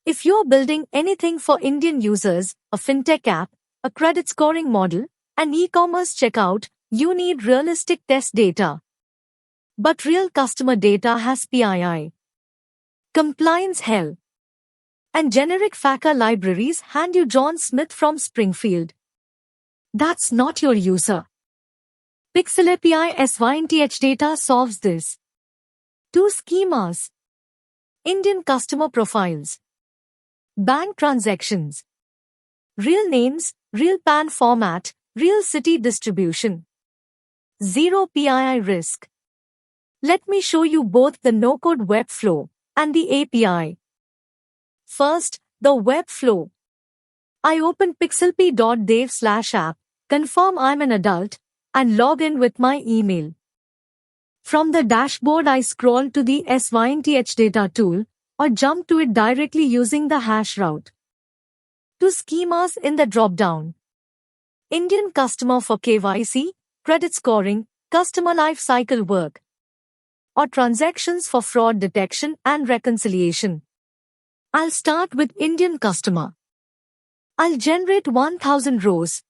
If you're building anything for Indian users, a fintech app, a credit scoring model, an e-commerce checkout, you need realistic test data. But real customer data has PII, compliance hell, and generic FAQA libraries hand you John Smith from Springfield. That's not your user. Pixel API SYNTH data solves this. 2 schemas. Indian customer profiles. Bank transactions. Real names, real PAN format, real city distribution. Zero PII risk. Let me show you both the no-code web flow and the API. First, the web flow. I open pixelp.dev/app, confirm I'm an adult, and log in with my email. From the dashboard I scroll to the SYNTH data tool, or jump to it directly using the hash route. 2 schemas in the drop-down. Indian customer for KYC, credit scoring, customer life cycle work, or transactions for fraud detection and reconciliation. I'll start with Indian customer. I'll generate 1000 rows.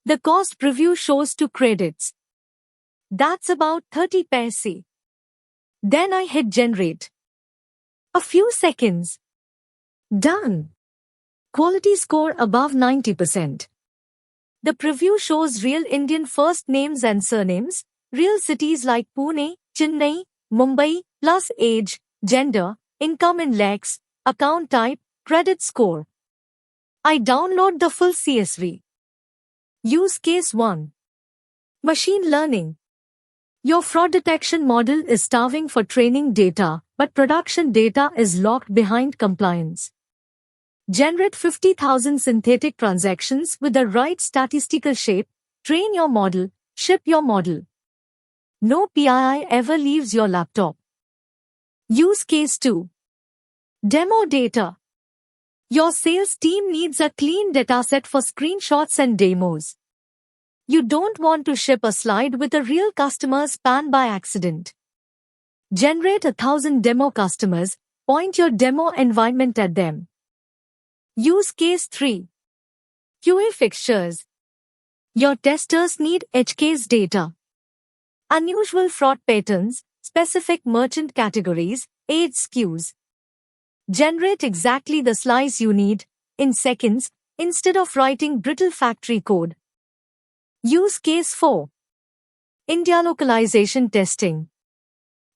The cost preview shows 2 credits. That's about 30 paise. Then I hit generate. A few seconds. Done. Quality score above 90%. The preview shows real Indian first names and surnames, real cities like Pune, Chennai, Mumbai, plus age, gender, income in lakhs, account type, credit score. I download the full CSV. Use case 1. Machine learning. Your fraud detection model is starving for training data, but production data is locked behind compliance. Generate 50,000 synthetic transactions with the right statistical shape, train your model, ship your model. No PII ever leaves your laptop. Use case 2. Demo data. Your sales team needs a clean dataset for screenshots and demos. You don't want to ship a slide with a real customer's PAN by accident. Generate 1,000 demo customers, point your demo environment at them. Use case 3. QA fixtures. Your testers need edge case data. Unusual fraud patterns, specific merchant categories, age SKUs. Generate exactly the slice you need, in seconds, instead of writing brittle factory code. Use case 4. India localization testing.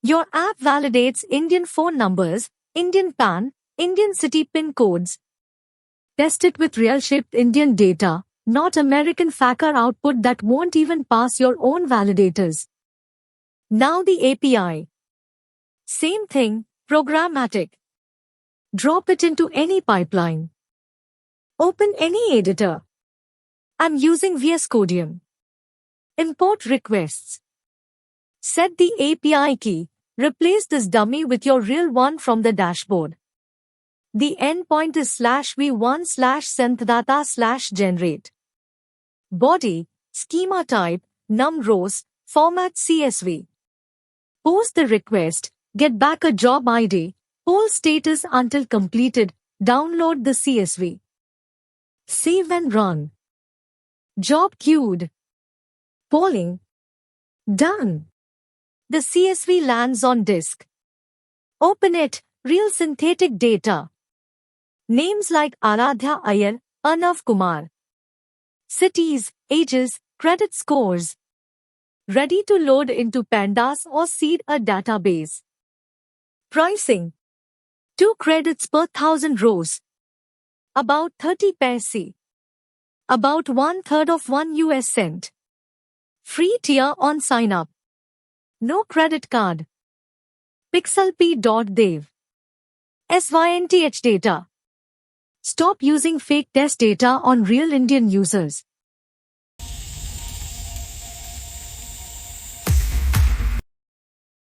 Your app validates Indian phone numbers, Indian PAN, Indian city PIN codes. Test it with real-shaped Indian data, not American FAQA output that won't even pass your own validators. Now the API. Same thing, programmatic. Drop it into any pipeline. Open any editor. I'm using VS Codium. Import requests. Set the API key. Replace this dummy with your real one from the dashboard. The endpoint is /v1/synth-data/generate. Body, schema type, num rows, format CSV. Post the request, get back a job ID, poll status until completed, download the CSV. Save and run. Job queued. Polling. Done. The CSV lands on disk. Open it, real synthetic data. Names like Aradhya Iyer, Arnav Kumar. Cities, ages, credit scores. Ready to load into Pandas or seed a database. Pricing. 2 credits per 1,000 rows. About 30 paise. About 1/3 of 1 US cent. Free tier on sign up. No credit card. Pixelp.dev. SYNTH data. Stop using fake test data on real Indian users.